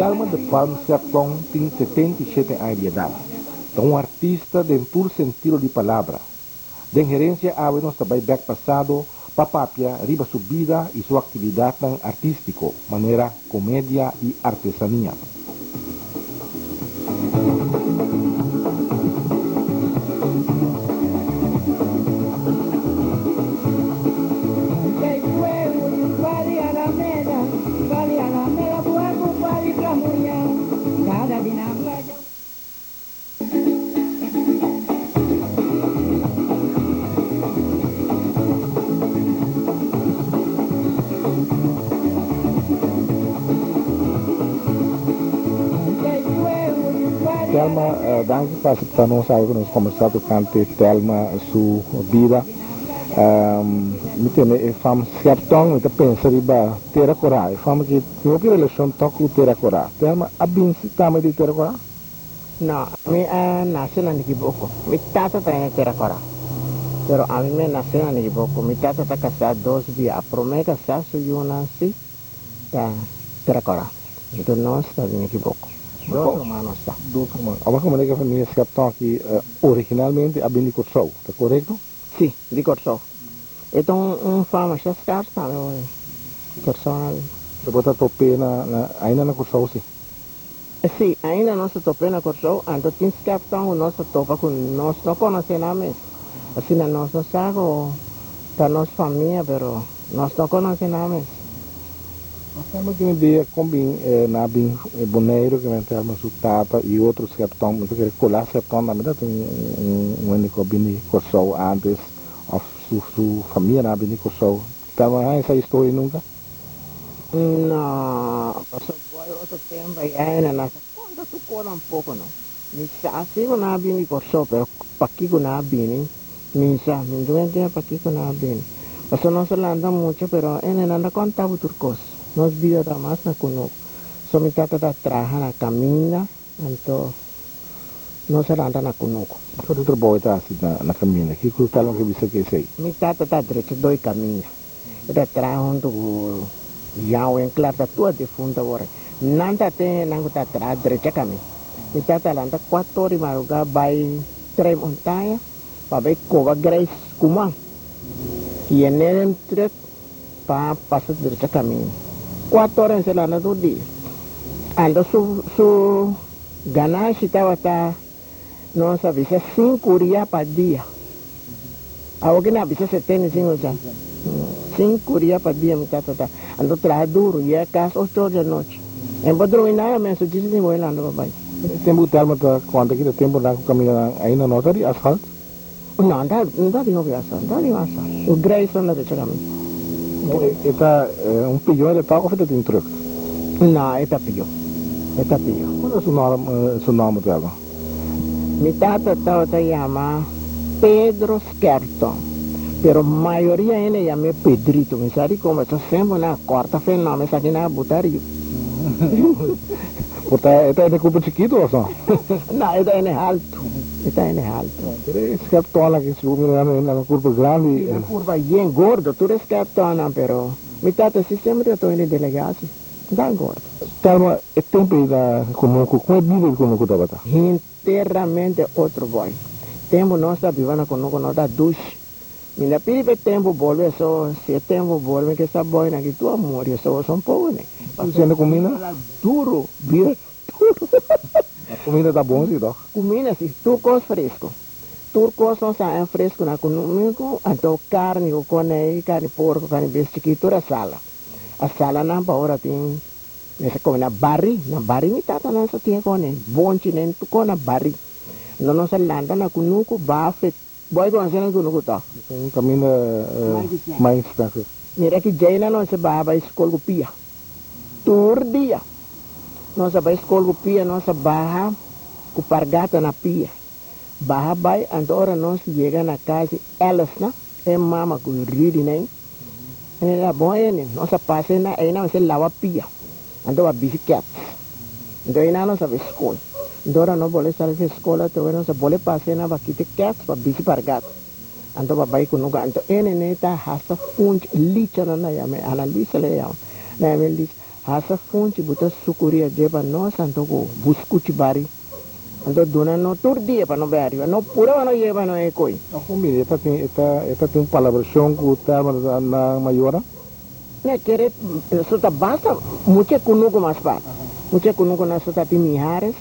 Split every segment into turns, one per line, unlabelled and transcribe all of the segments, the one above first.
Thelma de Palm Sertong tem 77 anos de idade. É um artista de todo sentido de palavra. De gerência a nos também back passado, papapia, riba subida e sua atividade artística, maneira comédia e artesania. Thelma, danke por aceitar nos conversar durante Thelma sua vida. Me tem fam sertão, me pensa riba terra corá. Fam que tem uma relação com terra corá. Thelma, abin se tama de terra corá?
No, mi nace na Niquiboko. Mi tata está en Terracora. Pero a mí me nació en Niquiboko. Mi tata está casada 2 días. A promesa casada soy una así. Está Terracora. Entonces no está en Niquiboko. 2 hermanos está.
2 hermanos. Ahora como que a família sertão aqui originalmente abin de Corsou, está correto?
Sí, de Corsou. Esto es un fama chascar, ¿sabes? Persona.
Depois está topé ainda na Corsou, sim.
Sim, ainda não se topou na Corsou, então tem que estar o nosso topa com nós não conhecemos mesmo. Assim, nós não sabemos da nossa família, mas nós não conhecemos mesmo.
Temos que ver como na bem boneiro que vem ter o tata e outros sertão, porque colar sertão na verdade tem um único bem Corsou antes, a sua família na bem Corsou. Tava essa história nunca?
Não, passou outro tempo aí ainda nós quando tu cola pouco não. Me assim que não bem Corsou, pero aqui que não bem, me doente aqui que não bem. Passou nós anda muito, pero ainda anda contava turcos. Nós vida da mais na conosco. Só me trata da traja na caminha, então nós anda na conosco.
Só tu trabalha tá assim na caminha. Que custa lo que você quer sei?
Me trata da direita 2 caminhos. Da traja onde já o enclave da tua de fundo agora. Nada tem nada da traja direita caminho. Me trata lá anda 4 horas madrugada vai 3 montanhas, vai cova grace kumang. E é nele trek para passar direita caminho. 4 horas se lá na do dia. Ando su ganância estava não sabia se 5 dias para dia. Alguém não sabia se tem 5 já. 5 dias para dia me tá. Ando trabalho duro e é casa 8 horas da noite. Em Bodrum não é mesmo disse nem vou lá no babai.
Tempo Thelma tá quanto que tempo na caminho ainda não tá de asfalto?
Não dá de novo asfalto, dá de asfalto. O Grayson lá de caminho.
Eta pillo de tal feito tem truque.
Não, é pillo.
Qual é o seu nome dela?
Mi tata se llama Pedro Skerton, pero maioria ele chama Pedrito, me sabe como eu sempre na quarta-feira não me sabe na butaria.
Portanto, é de culpa chiquito ou só?
Não, é alto. É alto.
Skerton lá que se na curva grande.
Na curva bem gordo, tudo é Skerton, pero mi tata se sempre estou em delegacia, dá gordo.
Thelma, é tempo da Conoco, como é vida de Conoco da bata?
Inteiramente outro boy. Tempo nós está vivendo Conoco, nós está duche. Minha piripe tempo volve só, se tempo volve que essa boy na que tu amor, só são pouco, né?
Você anda comida?
Duro,
Vida? A comida tá bom, sim, dó?
Comida, sim, turcos fresco. Turcos são fresco na comigo, então carne, o cone, carne porco, carne besta, que toda a sala. A sala na hora tem, nessa come na barri me tata não só tinha cone, bom nem tu cone na barri. Não nos landa na conuco, bafe, boy com a cena conuco tá.
Um caminho mais fácil.
Mira que jaina não se baba escola pia. Turdia. Nossa vai escola pia, nossa barra com pargata na pia. Barra vai, agora nós chega na casa, elas, né? É mama com riri, né? É bom, né? Nossa passa na, aí não se lava pia. Então a bicicleta. Então aí não sabe escola. Então não pode sair da escola, então não se pode passar na bicicleta para bici pargata. Então vai com nunca. Então ele né tá raça fonte licha na yame, ana Luisa le yam. Na yame licha. Hasa funchi buta sukuria jeba no santo ko buskuchi bari. Anto dona no turdi pa no bari, no pura no jeba no ekoi.
Ako mire, esta tem palabração que o termo na maior.
Ne kere sota basta muche kunuko mas pa. Muche kunuko na sota ti mihares,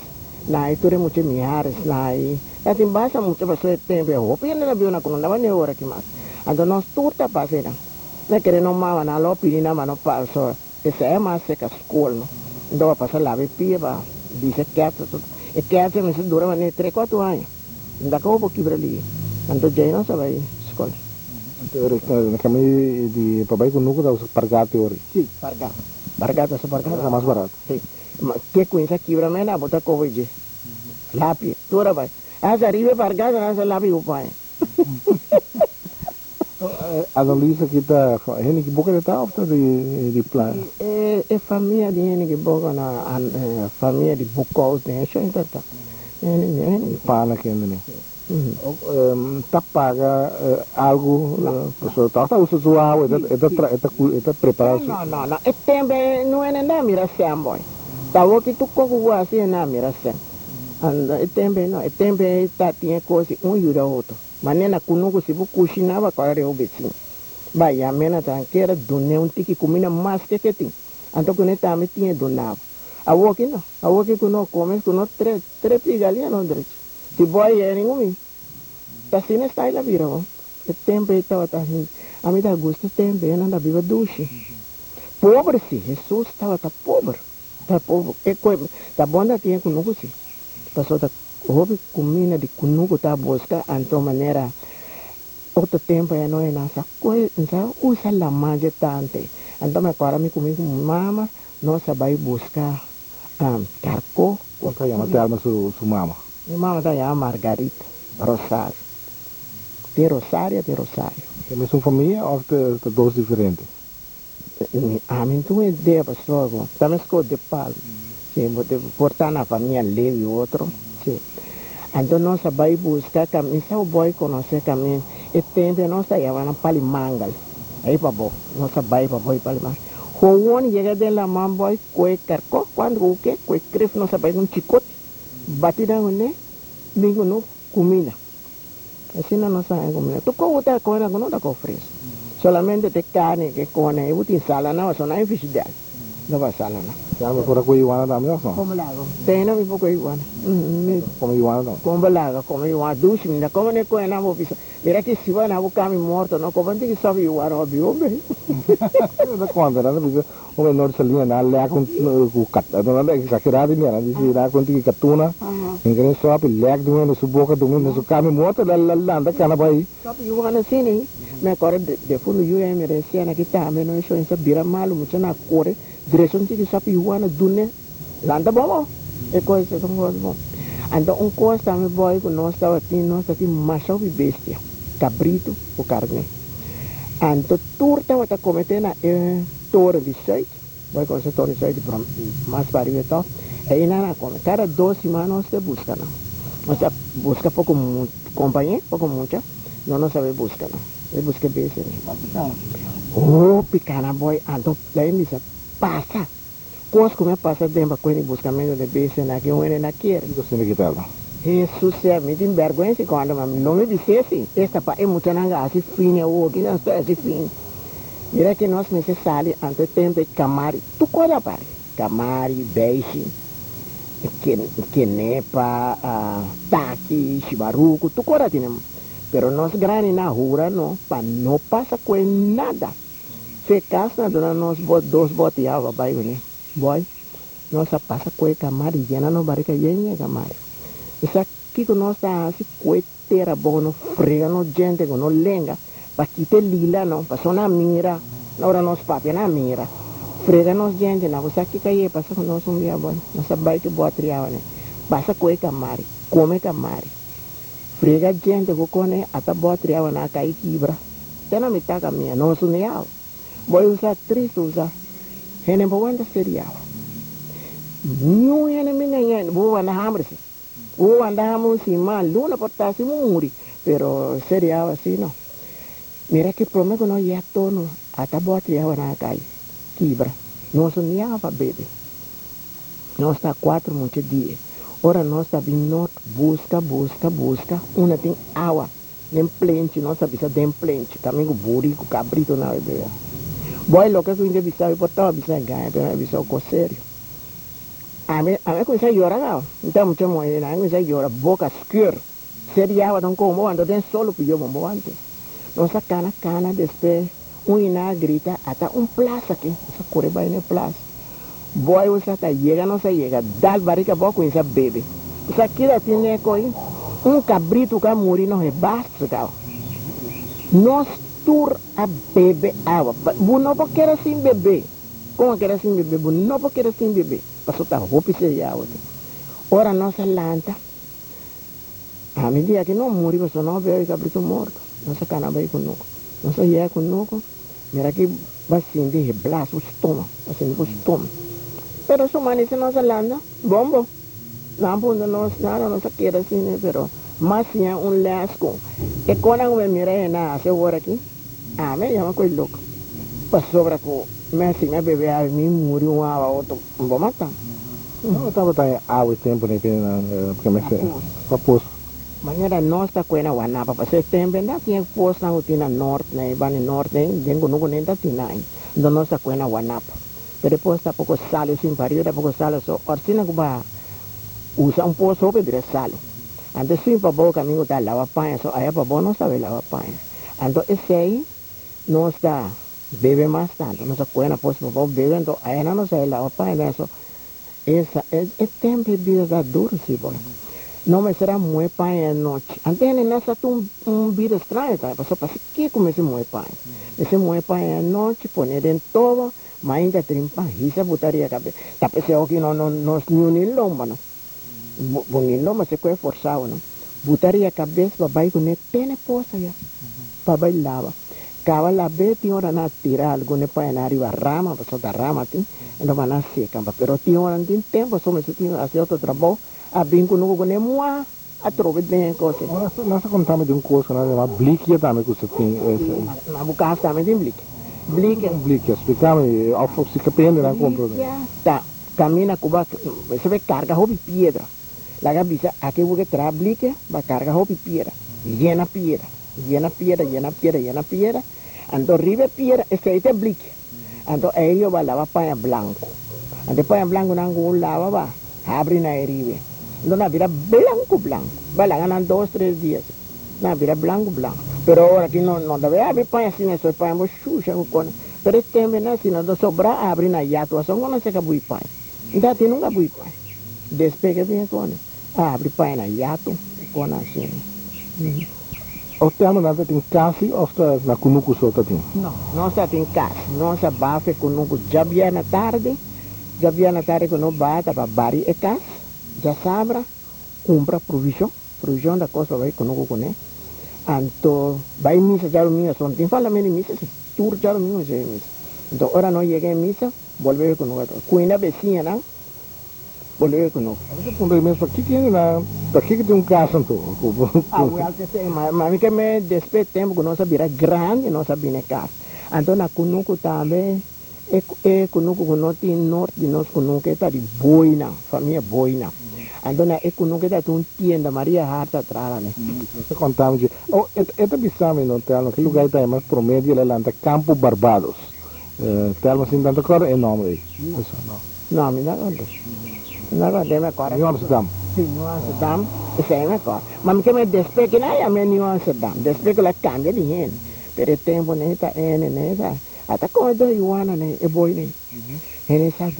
na iture muche mihares na i. Ati basta muche pa so tempe hopi na biona kuno na ne ora ki mas. Anto no turta pasera. Ne kere no mama na lo pirina mano pa so. Essa é mais seca a escola, não? Então vai passar lá, vai pia, diz quieto, e quieto, mas dura mas 3-4 anos. Ainda que eu vou quebrar ali. Então já não sabe escola.
Na caminho de papai com nunca dá os pargato ori.
Sim, pargato. Pargato é pargato.
É mais barato.
Sim. Mas que coisa quebra mais na bota coisa. Lápis, toda vai. As arriba pargato, as lápis o pai.
A Luísa aqui está, Henrique que boca de tal ou de plano?
É família de Henrique boca na família de Bucos, né? Isso aí tá.
Pana que ainda né. Tá paga algo, pessoal tá usa sua água, está preparado.
Não. É tempo não é nada mira sem boy. Tá o que tu coco assim na mira sem. É tempo não, é tempo tá tinha coisa yura outro. Manena kunuku sibu kushinaba kwa reo besin. Ba ya mena tanqueira do tiki comina mais que tem. Então quando tá me tinha donava. A woki não, a woki kuno come kuno tre pigalia não direito. Se boy é nenhum. Tá sendo está lá vira, ó. O tempo estava tá assim. A mim dá gosto tempo não da viva duche. Pobre se Jesus estava tá pobre. Tá pobre. É coisa. Tá bom da tinha kunuku se. Passou tá houve comida de kunuku tá busca então maneira outro tempo é não é nessa coisa usa la manja tante então agora me comi com mama nossa vai buscar carco
quanto chama te alma su mama
minha mama tá chamada Margarita Rosário de Rosário
é mesmo família ou é dois diferentes
a mim tu é de pessoa também escolhe de palo sim vou portar na família leve outro sim. Então nós vai buscar caminho, se o boy conhecer caminho, e tempo nós ia na Palimangal, aí para bom, nós vai para boy Palimangal. Quando chega de lá man boy, coi carco, quando o que, coi cref nós vai com chicote, batida né, bingo no comida. Assim não nós vai comida. Tu como tá com ela, não tá com fresco. Solamente te carne que come, eu tenho sala não, só não é fish dal, não vai sala não.
Chama por aqui Ioana também ou só?
Como lago, tem não me pouco Ioana.
Como Ioana não?
Como lago, como Ioana, duche, ainda como nem coisa não vou pisar. Mira que se vai na boca me morto, não como tem que saber Ioana, óbvio, bem.
Da conta, não precisa o menor salinha na lá com o cat, não é exagerado nem nada, diz lá com que catuna, ninguém sabe leg do menos boca do menos o caminho morto, lá anda cana vai.
Sabe Ioana sim, né? Me agora de fundo eu é merecia na que tá, mas não isso é bira malo, muito na cor. Direção que sabe Ioana dune landa bom é coisa tão bom então coisa também boy com nós estava aqui macho e bestia cabrito o carne então turta vai estar cometendo torre de seis boy com essa torre de seis mais para ir então aí não come cada 2 semanas você busca não você busca pouco companhia pouco muita não sabe buscar não ele busca bestia oh picana boy então daí me passa. Coisa como é passa tempo com ele buscamento de beijo na que ele não quer.
Você não quer lá.
Jesus é me tem vergonha quando não me disse assim. Esta pa é muito nanga assim fina o que não está assim fina. Mira que nós me se sale ante tempo camari. Tu coisa para camari beijo que nepa taqui chibaruco tu coisa tem. Pero nós grande na rua não para não passa com nada. Se casa na nós 2 botes de água vai né boy nós passa com camari llena no barriga llena camari isso aqui que nós tá assim coetera bom no frega no gente com no lenga para quitar lila não passou na mira na hora nós papia na mira frega nos gente na você aqui que passa com nós dia bom nós vai que bota de água né passa com camari come camari frega gente com cone até bota de água na cai quebra tem na metade caminha nós união boy usar triste usar hene bawanda serial new hene minha bo anda hambre o anda hambre si mal luna porta si muri pero serial assim não mira que problema no ya tono ata bota ya wana kai kibra Nós não para beber. Nós está 4 muitos dias. Ora nós está vindo norte, busca. Uma tem água. Nem plente, nós sabemos tem plente. Caminho burico, cabrito na beber. Boy, lo que eu ainda visava, eu botava visar ganha, eu visava com sério. A mim começa a chorar, não. Então, muito moeda, a mim começa a chorar, boca escura. Seria água, então como, ando tem solo, porque eu vou antes. Nossa cana, depois, ina grita, até plaza aqui. Essa corre vai na plaza. Boy, você está chega, não se chega. Dá barriga, boa com essa bebe. Isso aqui da tinha coi, cabrito que morre, não é basta, cara. Nós tur a beber água. Não pode querer assim beber. Como querer assim beber? Não pode querer assim beber. Passou a roupa e se água. Ora, nossa lanta. A medida que não morre, você não vê o cabrito morto. Nossa cana vai conosco. Nossa ia conosco. Mira que vai sentir braço, o estômago. Vai sentir o estômago. Pero isso manice nossa landa. Bombo. Não pode nós nada, não se quer assim, né? Pero mas tinha lasco. E quando eu mirei na segura aqui, me chama coisa louca. Passou para com, mas se me beber a mim morreu uma outra, vou matar.
Não estava tão água e tempo, né? Porque me fez. Para poço.
Maneira nossa coisa wanapa, para setembro ainda tinha poço na rotina norte, né? Vai no norte, né? Dengo não ainda tinha aí. Então nossa coisa wanapa. Pero depois está pouco sal, assim, parida, pouco sal, só. Orcina que vai usar poço, ou beber sal. Antes sim, para o caminho da lava panha, só aí para não sabe lava panha. Então esse aí não está bebe mais tanto, não se coena pois para bebe, então aí não sabe lava panha, né? Só essa é tempo de vida duro, sim, boy. Não me será muito panha à noite. Antes nessa tu vida estranha, tá? Só para que comece muito panha. Esse muito panha à noite, põe dentro todo, mas ainda trimpa, isso botaria a cabeça. Tá pensando que não nem lomba, não. Bonito, mas se é forçado, não? Botaria a cabeça para baixo, com ele tem poça já. Para baixo lava. Cava lá bem, tinha hora na tirar alguma para na arriba rama, para soltar rama, tem. Então vai na seca, pero tinha hora não tem tempo, só me tinha fazer outro trabalho, a bem com o né moa, a trove bem coisa.
Nós contamos de curso, né? Uma blique também que você tem.
Na boca também tem blique.
Blique, explicamos, ao fosse que pende, né?
Tá, caminha com você vai carga roupa pedra. Lá bisa aqui o que traz blique, vai carga roupa pedra. Llena piedra. Então ribe piedra, esse aí é blique. Então aí eu vai lavar panha branco. Então panha branco não lava, vai abre na ribe. Então na vira branco. Vai lá ganhar 2, 3 dias. Na vira branco. Pero agora que não deve abrir panha assim, só panha vou xuxa com. Pero tempo né, se não sobra abre na yato, só não se acabou panha. Então tem nunca bui panha. Despega bem com. Abre panha na yato, com assim.
O termo nada tem casi ou está na cunuco só tá tem?
Não está tem casa. Não está bafe cunuco já via na tarde quando bata para bari e casa, já sabra, compra provisão da coisa vai cunuco com né. Então vai missa já o minha só tem fala menos missa, tur já o minha já missa. Então ora não chega em missa, volve com o outro. Cuina vizinha não? Boleh kuno.
Aku pun dah mesmo aqui que na, aqui que tem casa então.
Well, te sei, mas que me despe tempo que nossa vira grande, nossa bine casa. Então na kunuku também kunuku kuno ti norte de nós kunuku está de boina, família boina. Então na kunuku está um tienda Maria Harta atrás, né?
Você contava de, esta bisama não tem no que lugar está mais promédio lá anda Campo Barbados. Tem assim tanto cor é nome aí.
Não, me dá conta. Não, deve agora.
New Amsterdam.
Sim, New Amsterdam. Isso aí é agora. Mas que me despegue não é a New Amsterdam. Despegue lá cambia de gente. Pero tempo né tá né tá. Até quando do Ioana né é boi né. Ele sabe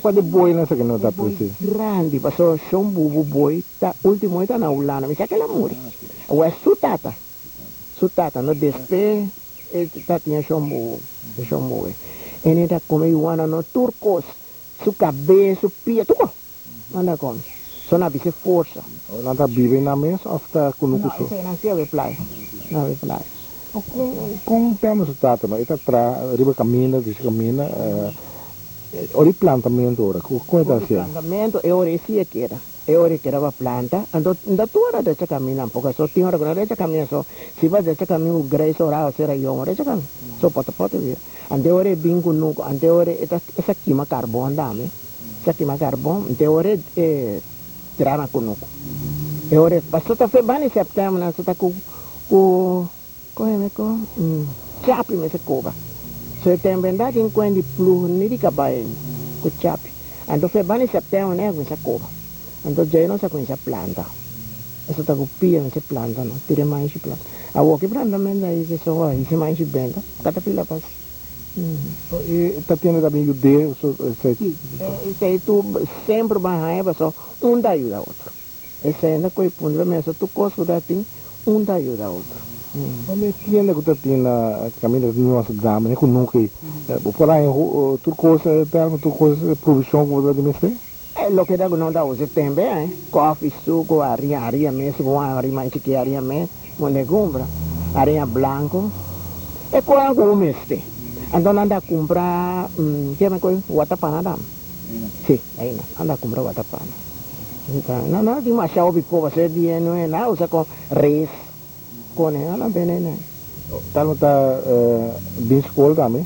quando boi nessa que não dá para ser.
Grande, passou chão bubu boi tá último tá na ulana. Me sabe aquela muri. O é sutata no despe tá tinha chão bubu. Ele tá como Ioana no turcos. Su cabeça, su pia, tudo. Anda com. Só na vice força.
Não tá vive na mesa ou está com o curso?
Não, não sei play. Não é play.
Com temos o tata, mas está atrás, riba caminha, ori plantamento ora, como é assim?
Plantamento é ori sia que era. É ori que era planta, ando da tua hora deixa caminhar, porque só tinha hora que não deixa caminhar só. Se vai deixa caminhar o grejo oral será eu, deixa caminhar. So poto weer. Ante ore bingo nuko, ante ore esa quima carbon dame. Esa quima carbon, ante ore tirana kunuko. E ore pasota fe bani septembre na sota ku chapi me se coba. Setembro andati in quindi plu ni di cabai ku chapi. Ando fe bani septembre ne ku sa coba. Ando già sa ku sa planta. E sota ku pia me se planta no, tire mai si planta. A woki planta menda ise so ise mai si benda. Catapila pas.
E tá tendo também o D,
Isso aí tu sempre vai só um da ajuda outro. Esse ainda coi punto mesmo tu costa da tem da ajuda outro.
Mas que ainda que tá tendo a caminho de nossa dama, né? Com nunca, vou falar em tu coisa, tu coisa provisão que você deve
É lo que dá não dá o setembro, coffee, suco, areia mesmo, areia mais que areia mesmo, legumbra, areia branco, é qual o mês tem. Então anda a comprar, que é uma coisa, watapana. Sim, aí anda a comprar watapana. Então, não tem mais chave para você dia não é nada, usa com reis, com ela não bem né.
Talma tá bem escola também,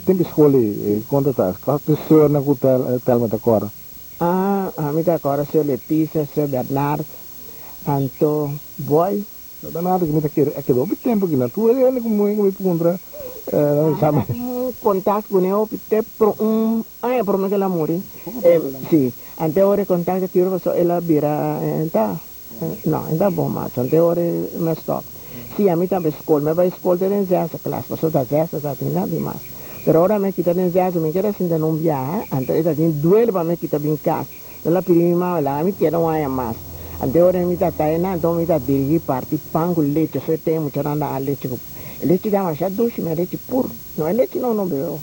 tem escola quando tá, qual pessoa na cuta talma tá agora?
A mim tá agora seu Letícia, seu Bernardo, Anto Boy.
Bernardo que me tá querendo, é que do tempo que na tua ele como me pergunta sabe
contato con eo pite pro pro me che la muri sì ante ore contatto che io so e la bira enta bom ma ante ore me stop sì a mi tambe school me vai school de nzasa class so da zasa da tinga di mas però ora me kita nzasa mi chiede sin da non via ante da din due va me kita bin cas la prima la mi chiede un mas ante ore mi ta taina do mi ta dirigi parti pango leche se temo c'eranda a leche leite da mangiare dolce, ma leite puro. No, leite non bevo.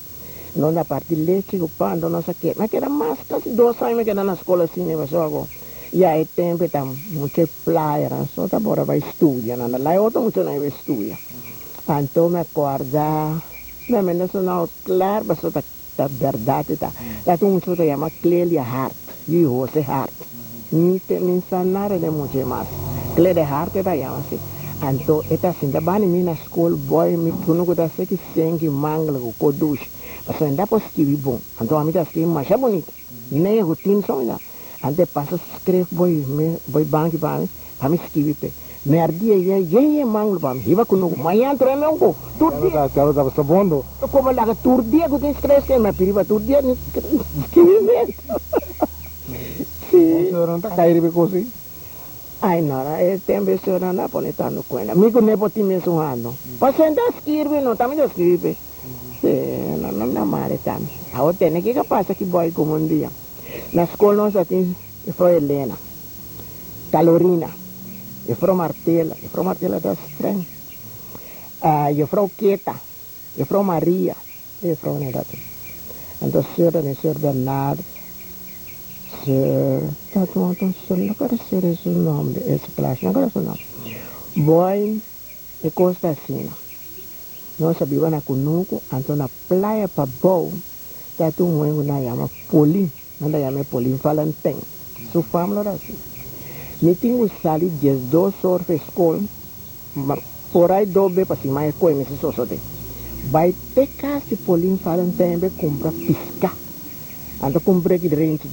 Non da parte leite, o pão, não sei o quê. Mas que era mais, quase 2 anos que era na escola assim, né? Mas agora, e aí tempo, tá muito praia, só tá bora vai estudar. Lá eu tô muito não vai estudar. Então, me acorda, me não sou claro, mas tá verdade, tá. Lá tu muito tá chama Clélia Hart. E o José Hart. Me ensinaram de muito mais. Clélia Hart tá chama assim. Anto eta sinda bani mina school boy mi kuno ko da seki sengi mangla ko dush paso enda pos kiwi bon anto amita ski masha bonita ne rutin so ina ante paso scrive boy banki bani pami skiwi pe me ardia ye mangla bam hiva kuno mayan treme ko turdia
da sabondo
como la turdia ko tin stress ke me piriva turdia ni skiwi me
sì non ta caire così.
Ai no, tempo se ora non pone tanto quella. Mi con nepoti mi sono anno. Posso andare a scrivere, no, tammi da scrivere. Non è male tanto. A volte ne che capaccia che vuoi come un dia. La scuola non sa ti fro Elena. Calorina. E fro Martella da streng. E fro Chieta. E fro Maria. E fro ne date. Ando Sir Bernardo. Não quero ser esse nome desse classe, não quero ser o nome. Boy e costa assim. Nós sabíamos na Kunuku, então na praia para Bow, tá tu um na chama Polim, não da chama Polim Valentine. Su família assim. Me tinha sali 12 horas de escola, por aí dobe para cima e coi me se sosote. Vai ter casa Polim Valentine comprar piscar. Ando comprei que rente,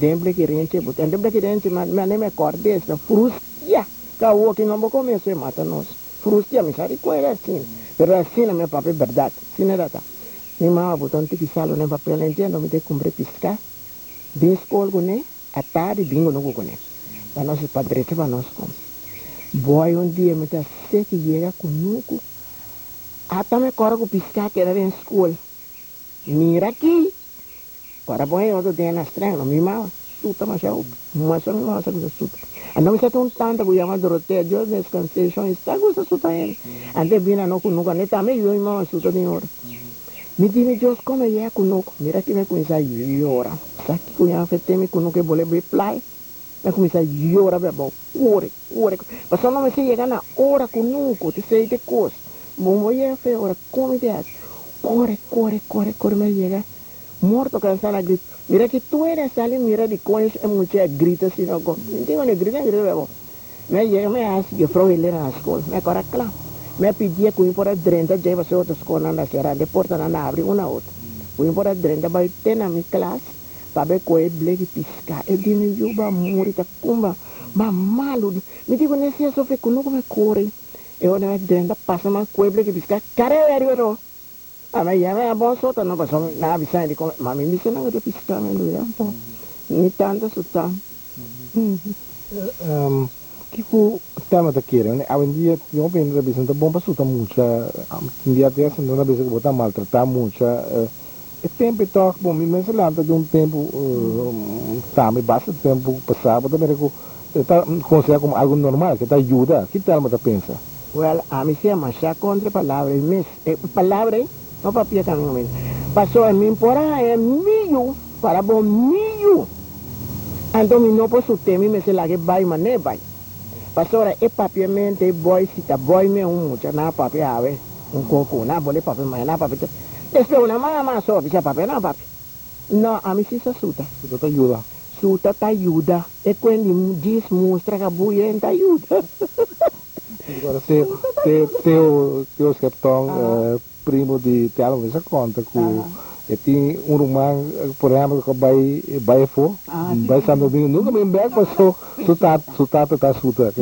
but ando break rente, mas nem me acordei, essa frustia, caô que não vou comer, se mata nós. Frustia, me sabe qual é assim, pero assim é meu papel verdade, sim é verdade. Minha mãe botou um tiquisalo no papel, entendo, me dei comprei piscar, bem escola com né, a tarde bingo no com né, para nós padrete para nós com. Boy dia me tá sei que chega com nuco, até me corre com piscar que era em escola. Mira aqui. Para poi io ho una strana, mi mamma, tutta ma c'è ma sono una cosa tutta. Andiamo stato un tanto con chiamato Dorotea, io descansation, sta cosa tutta in. Ande bina no con nuca, neta me io mamma tutta di ora. Mi dice Dios come è con nuca, mira che me comincia io ora. Sa che con ya fetemi con nuca voleva play. Me comincia io ora per ore. Ma se non mi si llega una ora con nuca, ti sei te cos. Mo io fe ora come ti è? Corre me llega. Morto cansado a grito. Mira que tú eres sale, mira de coños y muchas gritas sino con. Digo, ne grita, bebo. Me llega, me hace, yo fro Helena a la escuela. Me acuerdo, claro. Me pedia que eu por adrenta já você outras coisas na serra de porta na abre uma outra. Eu por adrenta vai ter na minha classe para ver que é blegue piscar. Eu disse juba morita cumba, mas malo. Me digo nesse só fico não como corre. Eu na adrenta passa mais que blegue piscar. Cara eu mas ya me bom sota não passou na visão de como mas me disse não de piscar me já pô. Ni tanto suta.
Que o tema da queira, né? Hoje em dia tem uma pena da visão da bomba suta muita, em dia dessa não é que botar maltratar muita. É tempo toque bom, me se lembra de um tempo também basta tempo passado, também está considera como algo normal, que está ajuda. Que tal você pensa?
Well, a mim se chama chá contra palavras, mas palavras não papia caminho mesmo. Passou a mim por aí milho para bom milho. Então me não posso ter me se lá que vai mas nem vai. Passou a papia mente boy se tá boy me mucha na papia ave coco na bole papia mas na papia. Después una mamá só fica papia na papia. Não, a mim se suta.
Suta ajuda.
Suta tá ajuda. E quando diz mostra que a buia tá ajuda.
Agora, teu capitão, primo de Telo, me conta que tem romano, por exemplo, que vai for, vai Santo Domingo, nunca me embora, passou, sutata tá suta.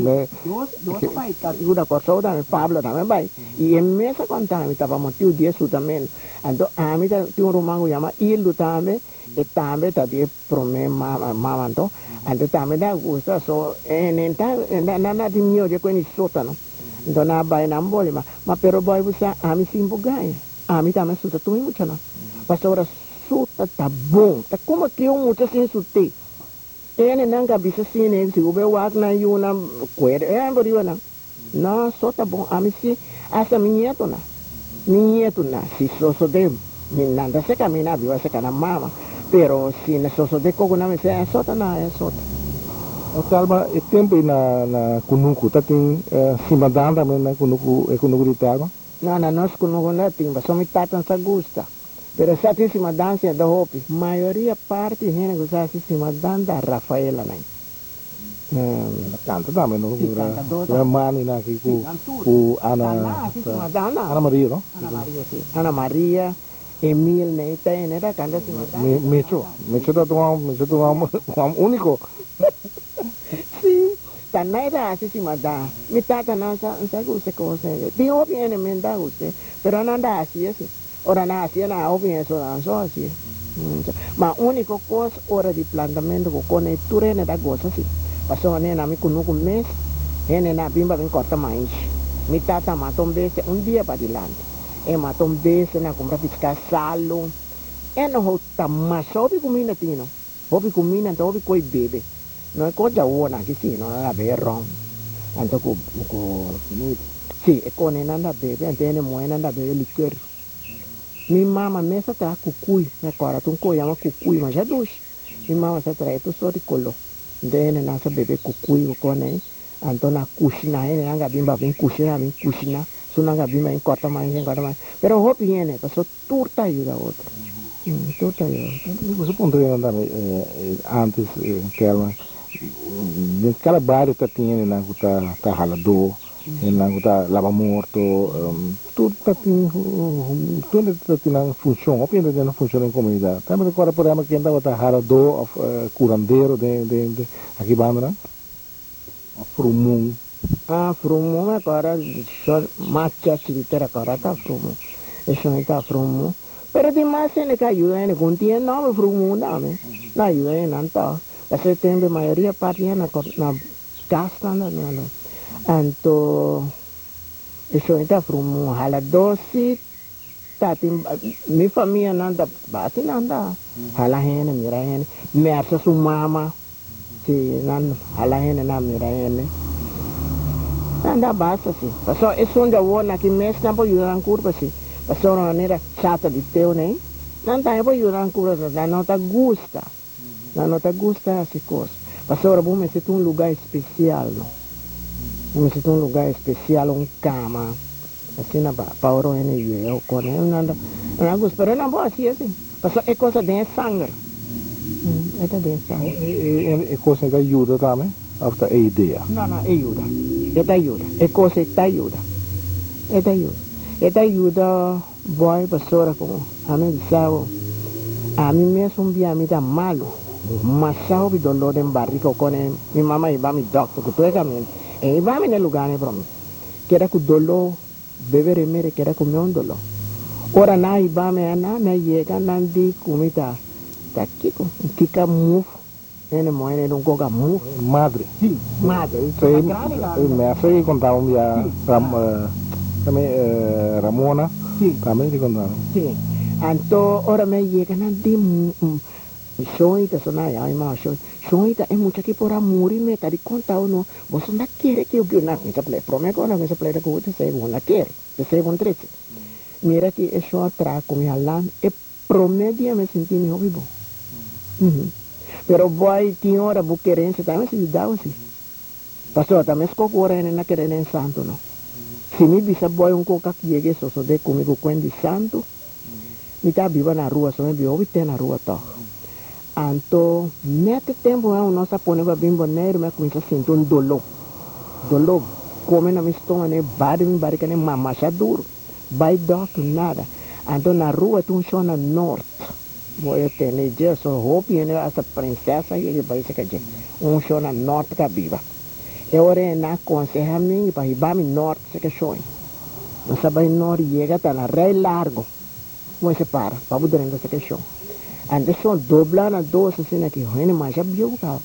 Dos pais, categoria passou também, Pablo também vai. E em mesa contar, me estava motivo de isso também. Então, a mim tem romano que chama Ildo também, e também tá de problema, mamanto. Então, também dá gosto, so, nada de mio, de quando sotano. Então, na vai na bolha, mas pero boy você a mim sim bugai. A mim também suta tu muito não. Pastora suta tá bom, tá como que eu muito sem sute. Ele não cabeça assim, né? Se o meu wag na yuna coer, por isso não só tá bom. A mim se essa minha na, se só de nada se caminha, viu essa cara mama. Pero se na só de coco na me se só tá na é só.
O Talma, é tempo na Kunuku, tá tem cima da também na Kunuku, é Kunuku de Telo?
Não, nós Kunuku não tem, mas só me tatan sa gusta. Pero sa tem cima dança da hopi, maioria parte gente que usa cima dança Rafaela né.
Canta também, não? É mani na que com Ana Maria, não?
Ana Maria, sim. Ana Maria, Emil, né? Tem, né? Canta cima dança.
Mecho tá um único.
Sim, tá nada assim cima da. Me tata não sa gusta coisa. Tem hopi ene menda gusta, pero não dá assim. Ora nasce na opinião só assim. Mas a única coisa hora de plantamento que quando é turene da gosta assim. Passou né na me conuco mês, ele na bimba vem corta mais. Me tata matou bese dia para dilante. E matou bese na compra fiscal salo. E não hota mas sobe comida tino. Hobi comida então hobi coi bebe. Não é coisa boa que sim, não é berrão. Então com sim, é quando anda bebe, então moeda anda bebe licor. Minha mama mesa tá cucuy, agora tu chama cucuy, mas já dois. Minha mama se traz tu só de colo. Dene nasa bebê cucuy com né. Então na cozinha, ele nanga bimba vem cozinha, su nanga bimba em corta mais. Pero hopi né, passou turta ajuda outra. Turta ajuda.
Você poderia andar antes, Kelman, cada bairro tá tendo na tá ralador. Yang kita lava morto, tudo está tendo função, opinião tem função em comunidade. Também agora por exemplo que ainda está harador, curandeiro de aqui banda, frumum.
Frumum agora só mais que a agora tá frumum, isso não tá frumum. Pero de mais ele que ajuda ele continua não frumum não ajuda ele não tá. Esse tempo a maioria parte na gasta não. Anto isso então from haladosi tatim mi família nanda bate nanda halahene mirahene mersa sumama si nan halahene na mirahene nanda basta si passo e sonda wona que mes tempo yuran curva si passo não era chata de teu né nanda é yuran curva da nota gusta essa coisa passo ora bom me se um lugar especial me siento un lugar especial, un cama, así na pauro en el con él nada, pero no puedo así, pasó es cosa de sangre, es de sangre.
Es cosa de ayuda también, hasta idea.
No, ayuda, es ayuda, es cosa de ayuda. Esta ayuda, boy, pastora, como a mí bisao. A mí me es un día a mí tan malo. Masao mi dolor en barriga con mi mamá iba a mi doctor, que tuve también. E iba a mi en el lugar, para mí. Que era con dolor, beber mere, que era con un dolor. Ora na iba a me llega, nandi, comita. Está aquí, kika move. En moene un coca move.
Madre.
Sí, madre.
Me hace contar un día Ramona.
Sí.
También te contaba.
Sí. Anto ora me llega nandi Shoita sonai ai ma shoita é mucha que por amor e meta de conta ou não você não quer que eu na minha play prometo na minha play que você sei não quer você sei um trecho mira que é só atrás com minha lã é promedia me sentir me vivo pero boy tinha hora bu querência também se dá assim pastor também escocora na querer santo não se me bisa boy um coca que chegue só de comigo com de santo me tá viva na rua só me viu ter na rua tá Anto, nesse tempo eu não sabia bem boneiro, mas comecei a sentir um dolor. Dolor, come na minha estômago, né? Bari que nem mamacha duro. Vai doctor, nada. Anto na rua tem um show na norte. Vou ter, né? Eu sou roupa e essa princesa e ele vai ser que um show na norte que viva. Eu orei na conselha a mim para ir para o norte, se que show. Mas a norte chega até na rei largo. Vou separar, para poder entrar se que show. Antes só doblar na doce assim aqui, ainda mais já viu cá.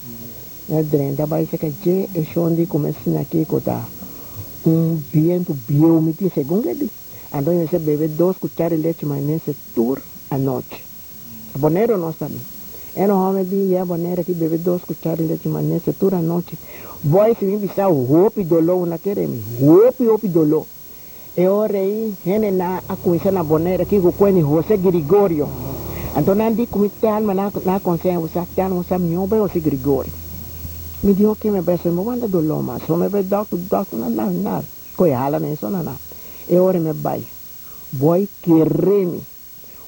Dentro vai ser que je é só onde começa aqui cotar viento bio me diz segundo ele. Então você bebe 2 cucharas de leite mas nesse tour à noite. Boneiro não sabe. É no homem de boneiro que bebe 2 cucharas de leite mas nesse tour à noite. Boy se me bisa roupa dolor na quereme. Roupa dolor. Eu orei, ele na a conhecer na boneira que o coelho José Gregorio. Então, nandi comité alma na consciência, você me ouve o Grigori. Me dijo que me beso, me manda dolor, mas só me ve doctor, não. Coisa hala nem só não. Eu ora me vai. Boy quereme.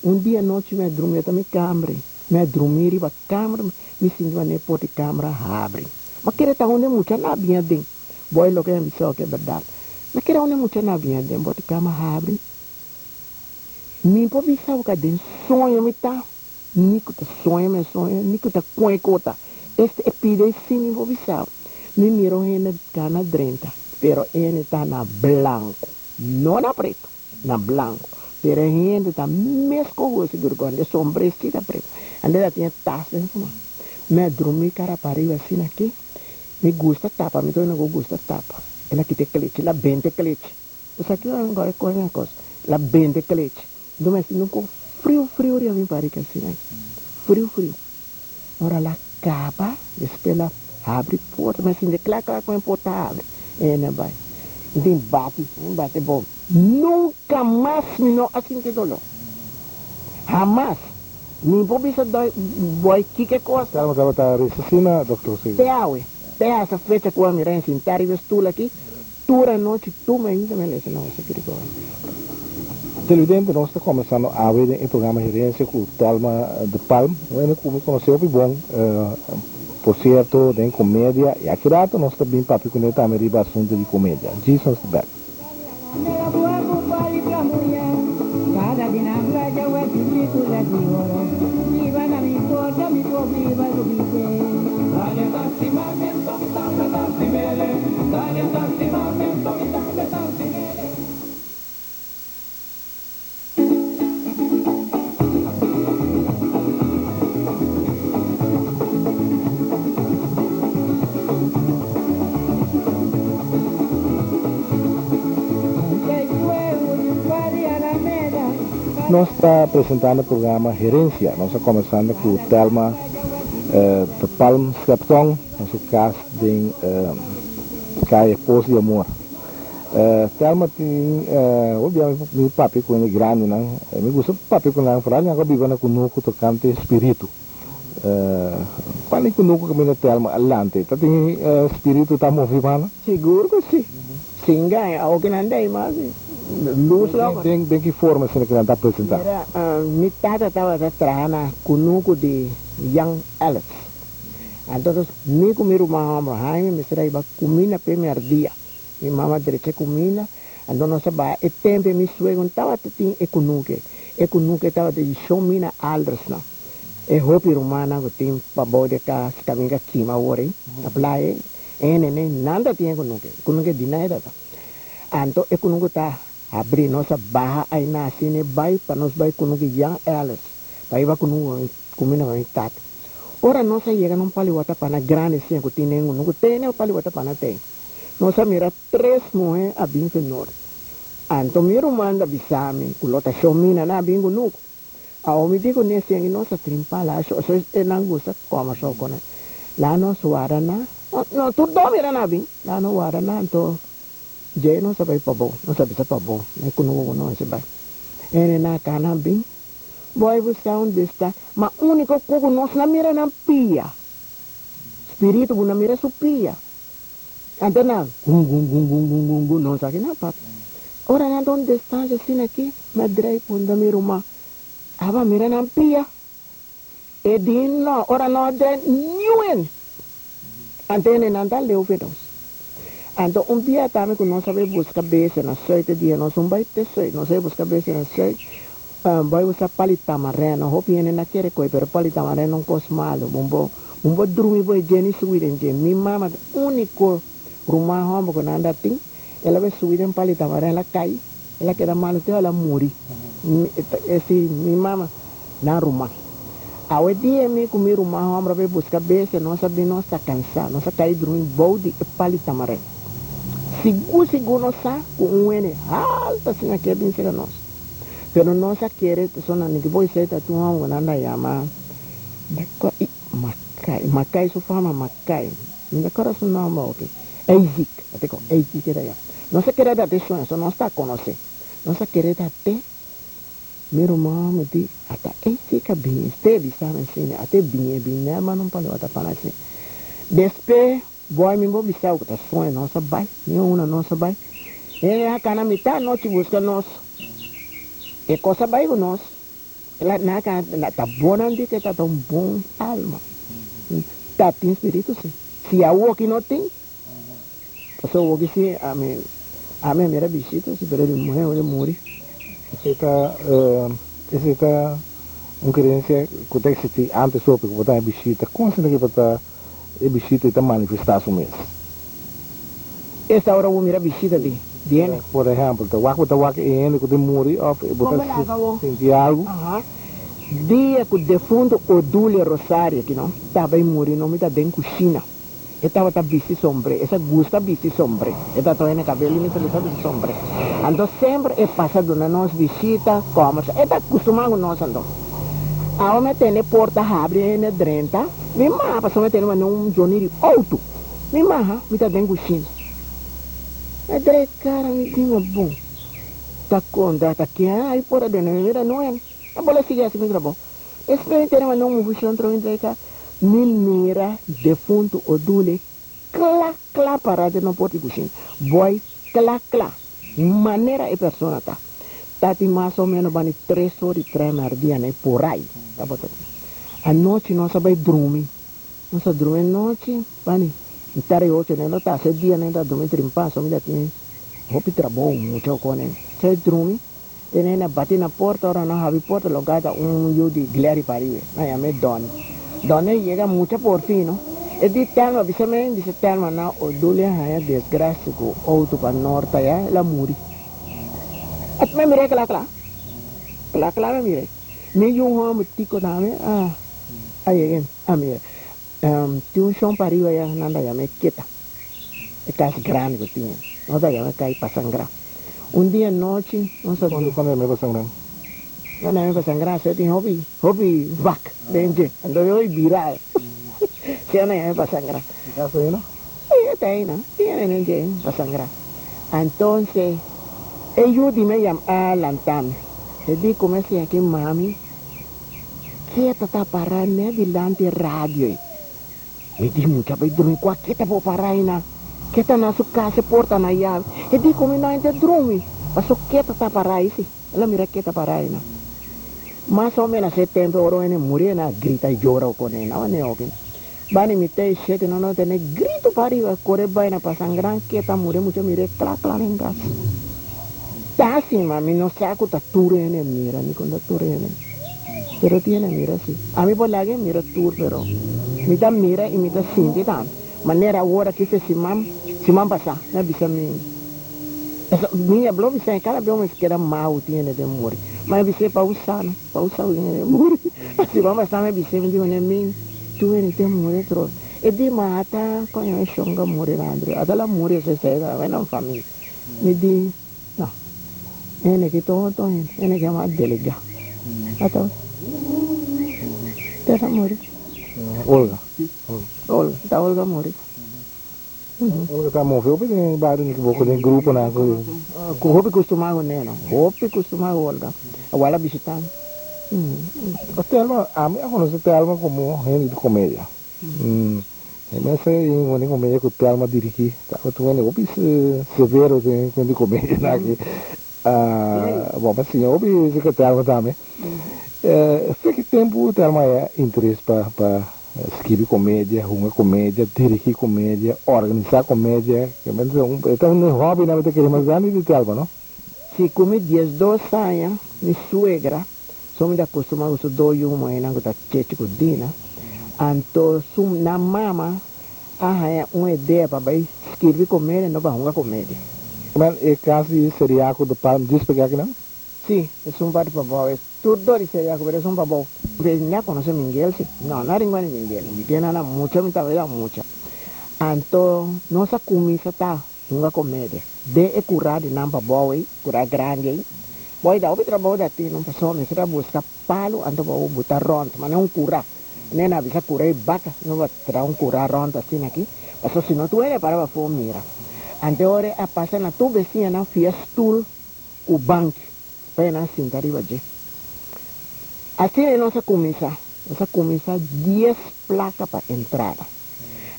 Dia noite me dormi até me câmara. Me dormi riba câmara, me sinto nem pode câmara abre. Mas querer tá onde muita na vinha dentro. Boy lo que me disse que é verdade. Mas querer onde muita na vinha dentro, pode câmara abre. Me pode pensar que den sonho me tá, nico tá sonho, nico tá coecota. Este pide sim me pode pensar. Me miro ele tá na drenta, pero ele tá na branco, não na preto, na branco. Pero ele tá mesmo com esse gurgão de sombrecita preto. Ande tinha taça em cima. Me dormi cara para ir assim aqui. Me gusta tapa, me não gusta tapa. Ela que te clique, la 20 clique. Você aqui agora coisa uma coisa, la 20 clique. Então, mas não com frio, já me parece que assim, frio. Ora, lá capa, espela, abre porta, mas assim, de claca com a porta abre. Não vai. Então, bate bom. Nunca mais me não assim que dolor. Jamás. Nem vou pensar, boy, que coisa.
Estava ressuscina, doutor Silvio.
Te essa fecha com a miranha, sentar e vestir aqui, toda a noite, tu me ainda me lê, não, você quer
Televidente, nós estamos começando a ver o programa Gerência com o Telma de Palm. Eu me conheceu bom, por certo, em comédia. E aqui rato nós também papi com ele também riba assunto de comédia. Jesus the back. Nós estamos apresentando o programa Gerência. Nós estamos começando com o Telma de Palm Skepton, nosso caso de Cai Esposa de Amor. Telma tem, obviamente, meu papi com ele grande, não? Me gusta papi com ele, para ele agora vive com nuco tocante espírito. Quando com nuco caminho Telma alante, tá tem espírito tá movimento?
Seguro que sim. Sim, ganha, alguém anda aí mais. Luz logo.
Tem que forma se ele está apresentando.
Mi tata estava trabalhando com o nuco de Young Alex. Então, me comi uma Jaime, me será comida primeiro dia. Mi mamá direita comida, Ando nossa ba e tempo mi suegon tava tin e kunuke tava de shomina alders na. E hopi romana ko tin pabo de ka skaminga kima wori. Apply ne nanda tin kunuke dinai data. Anto e kunuke ta abri nossa baha ai na sine bai pa nos bai kunuke yang elas. Bai va kunuke kumina vai tat. Ora nossa llega num paliwata pana grande sim ko tin kunuke tene paliwata pana tem. Nossa mira 3 moe a bem fenor. Anto miro manda bisami, kulota shomina na bingo nuko. A omi digo nesse yang nossa trimpala, so e nangusa koma so kone. Lano suara na, no tu mira na bing, lano wara na to je no sabai pabo, no sabi sa pabo, na kunuko no sabai. Ene na kana bing, boy bu sound desta, ma unico kuko nos na mira na pia. Spirito bu na mira su pia. Anto na, gung, no sa kinapa. Ora na donde estás assim aqui, madrei punda mi rumah. Aba mira na pia. E di no, ora no de nyuen. Antene nanda leu vedos. Anto dia tame con non sabe busca bese na soite dia no sun bai te soite, no sabe busca bese na soite. Vai usa palita mareno, hopi ene na kere koi per palita mareno non cos malo, bumbo drumi boy jeni suiden je. Mi mama unico rumah hombo con anda ting. Ela vai subir em palita amarela, ela cai, ela queda mal, então ela morre. Esse minha mama na rumah. Ao dia me comi rumah, homem vai buscar beijo, nós sabemos nós está cansado, nós cai dormir balde e palita amarela. Seguro nós sa com ene alta assim aqui bem será nós. Pero nós quer só na ninguém vai ser tu homem na yama. Macai só fama macai. Ainda coração não mal ok. Eizik, até com eizik era já. Nossa querida de sonho, só não está conhecendo. Nossa querida de meu irmão me diz, até eizik bem, esteve sabe assim, até bem, mas não pode até para assim. Depois, boy me vou bisar o que tá sonho, nossa bai, nenhuma nossa bai. Ele a cana mitad noite busca nós. E coisa bai com nós. Ela na cana tá boa de que tá tão bom alma. Tá tem espírito sim. Se a o que não tem, so wogi si ame mera visita si pero de morir.
Essa é uma creencia que tem que ser antes sobre que botar visita. Como se que botar visita e tá manifestação mesmo?
Essa hora eu mira visita de viene.
Por exemplo, tá wak ene que tem morir ou botar sentir algo.
Dia que o defunto Odule Rosário que não tava em morir não me tá bem coxina. Esta tá bici sombre, essa gusta bici sombre. Esta toda na cabelo e feliz bici sombre. Então sempre é passado na nossa visita, como esta costumamos nós então. A homem tem porta abre na drenta, me mapa passou a ter um jornal auto. Me marra, me tá dentro coxinha. É dre cara me tinha bom. Tá conta tá que aí por dentro não é. A bola sigue assim me gravou. Espero ter uma não funciona entre cá. Mira defunto Odule cla parada no porti coxinha. Boy cla maneira e persona tá. Tati mais ou menos bani 3 horas e 3 dia né por aí. Tá botando. A noite nós vai dormir. Nós dormir noite bani. Intare 8 né não tá 7 dia né tá dormir 30 só me dá tem. Hopi trabalho muito com né. Sai dormir. Tem na bate na porta ora na habi porta logada yudi glare parive. Aí a me donde llega mucha porfino. E di telma, bisame, dice telma na Odule haya desgracia ko auto pa norte ya la muri. At me mire kla me mire. Ni yung ho mutiko dame again mire. Tiun son pariwa ya nanda ya me quita. E casi grande que tiene. No da ya me cae pa sangrar. Un día noche, no sé.
¿Cuándo me va a sangrar?
No me va a sangrar, se tiene hobby vac, dengue. Ando yo viral. Se no me va a sangrar.
¿Caso ahí no?
Sí, está ahí, ¿no? Tienen dengue, va a sangrar. Entonces, ellos me llaman a lantame. Le digo, como es aquí, mami, ¿qué está parando delante radio? Me dice, mucha vez dormir, ¿qué está parando? ¿Qué está en su casa, porta na llave? Le digo, como no hay de dormir. Pasó, ¿qué está parando? Sí, la mira, ¿qué está parando? Más o menos ese tiempo, oro en el morir, grita y llora con él, no, no, Bani mi te siete no tiene grito para arriba, corre vaina para sangrar, que está muriendo mucho, mire, clac, en gas. Está así, mami, no saco ta turene, mira, ni con ta turene. Pero tiene, mira, sí. A mí por la que mira tur, pero mi ta mira y mi ta sinti tan. Manera ahora que se si mam pasa, me bisa mi. Eso, minha blog bisa cada vez mais que era mau tiene de morrer. Mas bisa pausa, no? Pausa de morrer. Se vamos passar me bisa me digo ne min, tu ne te morrer tro. E di mata quando è shonga morrer andro. Adala morrer se vai non fammi. Mi di no. Ene che todo, ene che ma delega. Ato. Te morrer.
Olga.
Olga, ta Olga morrer.
Olga tá moveu bem bairro no boco de grupo na coisa.
Hopi costumava neno. Hopi costumava Olga. Agora visitar.
O Telma, a mim conhece Telma como gênero de comédia. Mas em comédia que o Telma dirige, tá? O Telma é hopi severo de comédia na que. Bom, mas sim, hopi se Telma também. Foi que tempo o Telma é interesse para escrever comédia, uma comédia, dirigir comédia, organizar comédia. Então um hobby na verdade que mais grande de Telma, não?
Se come 2 anos, minha suegra, só me acostuma com 2 anos, ainda com a cheche com dina. Então, na mama, há uma ideia para escrever comédia, não para jogar comédia.
Mas é quase seriaco do Palma, diz para que não?
Sim, é um par para boa. Tudo de seriaco, mas é um para boa. Já conhece Miguel, sim? Não, não é Miguel. Miguel é muita, muita vida, muita. Então, nossa comida está uma comédia. De curar de namba boa, curar grande. Boy, da obra boa da ti, não passou, mas será buscar palo, então vou botar ronda, mas não curar. Nem na bisa curar vaca, não vai tirar curar ronda assim aqui. Mas se não tu é para a fome mira. Então, ora a passar na tua vizinha, não fia stool, o banco, para não sentar e vai. Assim é nossa comida. Nossa comida 10 placas para entrada.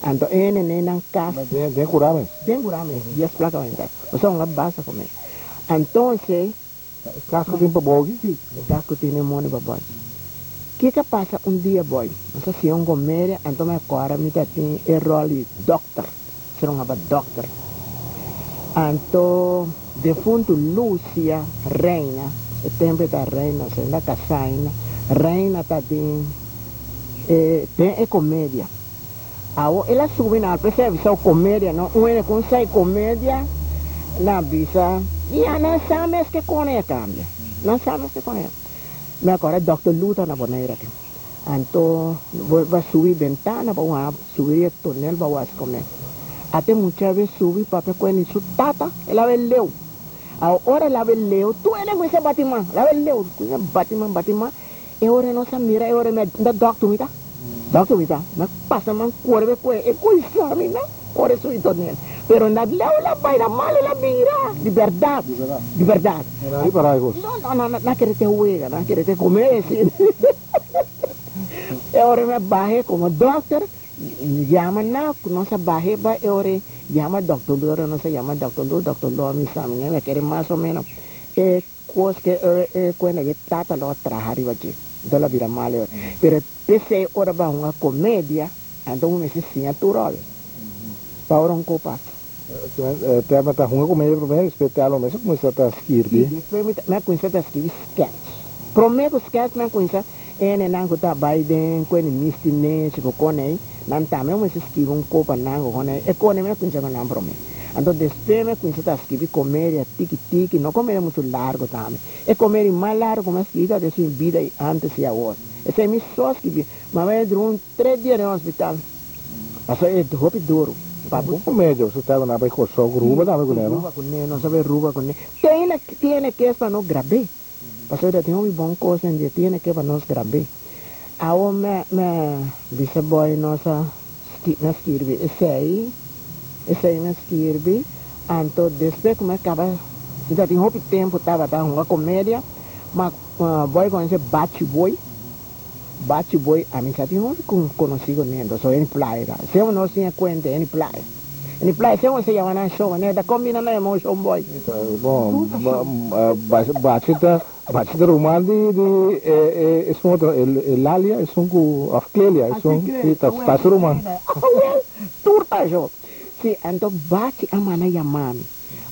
Então, não casa.
Tem curar mesmo?
Tem curar mesmo, 10 placas para entrar. Você é uma base para comer. Então,
casco tem para bogi?
Sim, o casco tem money para bogi. O que passa dia, boy? Você se um comédia, então me agora me tem rol de doctor. Será uma doctor. Então, defunto Lúcia Reina, o tempo da Reina, sendo casaina, Reina está tem comédia. Ela sube na percebe só comédia, não? Uma com sai comédia, na bisa, e não sabe que com cambia. Não sabe que com me agora Dr. Luta na boneira aqui. Então, vai subir ventana, vai subir tonel, vai comer. Até muitas vezes subir para conhecer sua tata, ela vai leu. Agora ela vai leu, tu é com esse batimã, ela vai leu, com batimã. E ora nossa mira, e ora me da doctor me dá. Doctor me dá, mas passa man corre com e coisa me dá. Ora subir tonel. Pero na leu ela vai na mal ela mira, de verdade.
Era aí para aí,
Não quer ter huega, não quer ter comer, assim. Ora me barre como doctor, chama na nossa barre, ora chama doctor, ora não se chama doctor, me sabe, me quer mais ou menos. E coisa que quando ele trata lá trabalhar aqui, então ela vira mal. Pero pese ora vai uma comédia, então me se sim atural. Para um copas.
Tema tá ruim comédia primeiro, espetáculo, mas começou a escrever.
Depois me começou a escrever sketch. Primeiro sketch me começou não está Biden, quando misti nesse cone, não tá mesmo escrever copa não cone, e cone me começou a não prometer. Então depois me começou a escrever comédia tique, não comédia muito largo também. É comédia mais largo, mas escrita de sua vida antes e agora. Esse é me só escrever, mas vai durar 3 dias no hospital. Passou é roupa duro.
Bom comédia, você estava na Bahia com ruba, não
ruba com ele, não sabe ruba com ele. Tem que para não gravar. Pastor tem uma boa coisa onde tem que para nós gravar. Ao me disse boy nossa na escrever, esse aí me escrever. Então depois como acaba, já tem um tempo tava uma comédia, mas boy com esse bate-boy, a mim já tinha conhecido nele, só em playa. Se eu não tinha conta em playa. Em playa, se você ia na show, né, da combina na emotion boy.
Bom, bate rumah de es outro, Lalia, é Afkelia, está rumah.
Turta jo. Si, então bate a mana yaman.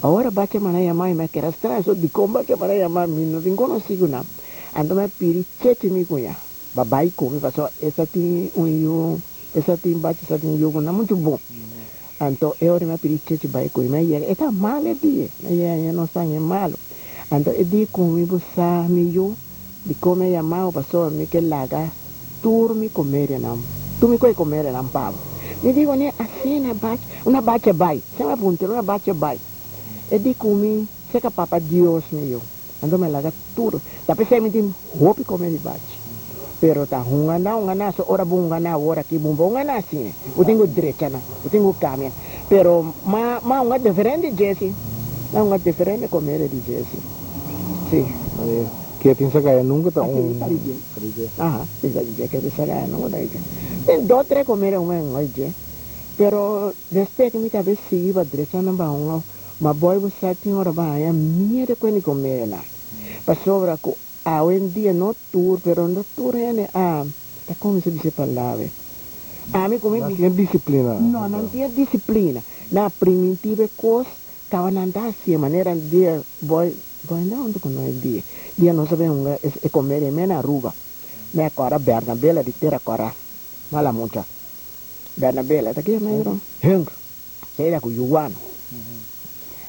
Ahora bache mana llamar y me queda extraño. Eso de cómo bache mana llamar, mi no tengo conocido nada. Ando me pidi cheche mi cuya. Babai come pasó esa ti un yo, esa ti bache esa ti yo con mucho bom. Anto ahora me pidi cheche bai cuya me llega. Está mal el día. Ya no está en malo. Anto el día con mi busa mi yo, de come llamado pasó mi que laga, turmi comer nam. Tu mi puoi comer nam pavo. Mi dico ne así una bache bai. Se me apunta una bache bai. E di come se che papa Dios mio. Ando me laga tudo. Tapi saya minta hopi comer di bache. Pero ta ungana so ora bungana ora ki bumbo ungana assim. Eu tenho direita na, eu tenho caminho. Pero ma unga diferente Jesse. Ma unga diferente comer di Jesse. Sì.
Che pensa che nunca ta
Ah, pensa che pensa che non dai. E 2-3 comer un oggi. Pero después que mi tabe si va direita na ba unga, ma boy você tinha ora ba ya mire quando comer na. Passou com hoy en día no tour, pero no tour es ¿cómo se dice palabra? A mí como
non è disciplina.
no, non è disciplina. Na primitiva cosa, cavan andar assim, maneira de boy não do con noi dia non sapeva e comer me na ruba. Me agora Bernabela di terra agora. Mala mucha. Bernabela, tá aqui mesmo. Heng. Sei da Cuyuano.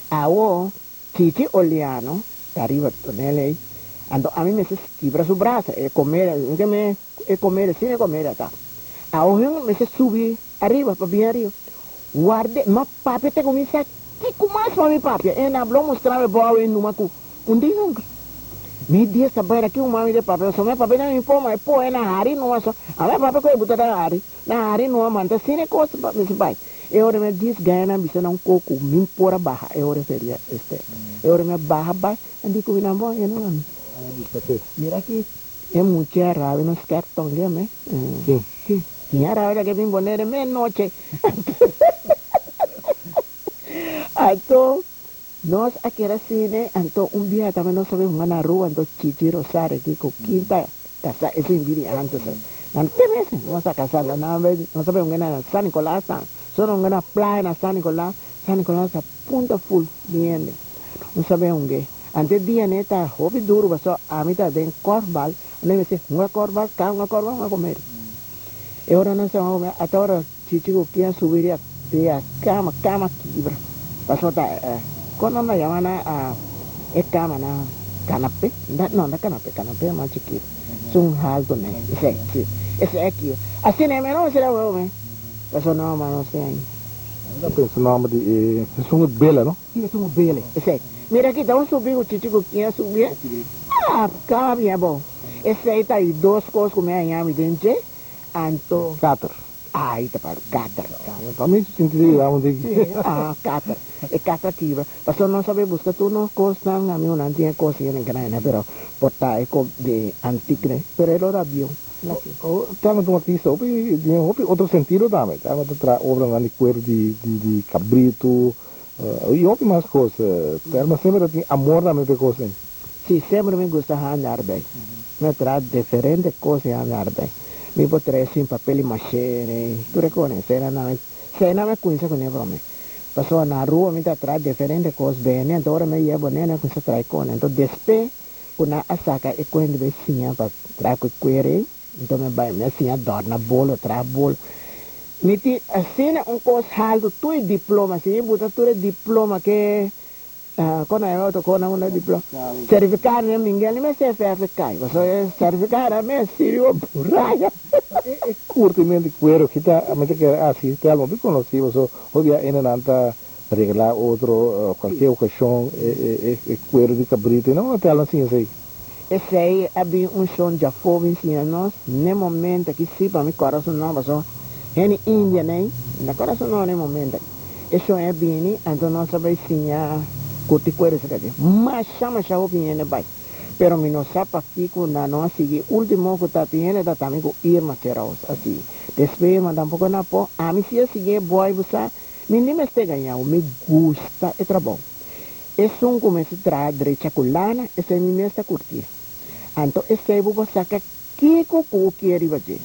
Awo Titi Oliano, arriva nele. Ando a mí me se quebra su brazo, comer sin comer acá. Ahora me se sube arriba, papi arriba. Guarde, ma papi te comienza, ¿qué comas para mi papi? En habló mostrarme boa en numacu. Un día, mi día está para aquí un mami de papi, so me papi no me informa, e poi na hari no so. A me papi ko buta na hari no manta sin cosa papi se vai. E ora me diz ganha bisa na coco, min pora barra, e ora seria este. E ora me barra, andi com na boa, não. Mira que es mucha rabia, no es cartón, dígame.
Sí.
Tinha rabia que me poner en medianoche. Então, nós aqui era cine, então dia também nós sabemos na rua, então Chichi Rosário aqui com quinta, casa, esse enviri antes. Não tem mesmo, nós a casa, nós sabemos que na San Nicolás, só não na praia na San Nicolás a punta full, bien. Não sabemos que. Antes dia neta hobby duro baso amita den korbal ne se uma korbal uma comer. E ora não se vamos até ora chichigo que subiria a cama quebra. Baso ta quando na yamana e cama na canapé, não canapé é mais chiquito. Sum alto né. Esse aqui. Assim né, não será o homem. Baso não, mas não sei.
Eu penso o nome de Sungo Bela, não?
Sim, Sungo Bela. Esse mira aqui, estamos subindo o chichigo que ia subir. Cambia, bom. Esse aí tá aí, 2 coisas com minha nhame dentro. Anto.
Cater.
Aí tá para cater.
Também se sentir lá onde.
Cater. É cater aqui. Mas eu não sabia buscar tudo, não costa, a mim não tinha coisa em grana, pero porta é de antigo, né? Pero ele era bio.
Tava um artista, outro sentido também. Tava outra obra de cuero de cabrito. E outras coisas, mas sempre tem amor na minha coisa.
Sim, sempre me gusta andar bem. Me traz diferentes coisas a andar bem. Me vou trazer assim papel machê, tu reconhece, se não me conhece com ele para mim. Passou na rua, me traz diferentes coisas bem, então agora me ia bonita com essa traicona. Então depois, quando a saca é quando me ensina para trazer com cuero, então me ensina dar na bola, traz bola. Miti assim coisa alto tu diploma se buta tu diploma que quando eu tô com um diploma certificado né ninguém me certificado você certificado me serio burraia
Curtimento de cuero que tá a que assiste algo bem conhecido so hoje ainda não tá reglar outro qualquer ocasião cuero de cabrito não até assim assim.
Esse aí havia som já foi ensinando no momento que se para me coração não passou en India, né? Na coração não é momento. Isso é bem, então nós sabemos ensinar curtir coisas aqui. Mas chama o pinhene vai. Pero me não sabe aqui que na nós seguir último que tá pinhene da também com Irma Serraus assim. Depois mas tampouco na pô. A mim se seguir boy você, me nem me ganhar, me gusta e trabalho. É um começo a trazer direita culana, esse me mesmo curtir. Então esse é vou sacar que quer fazer.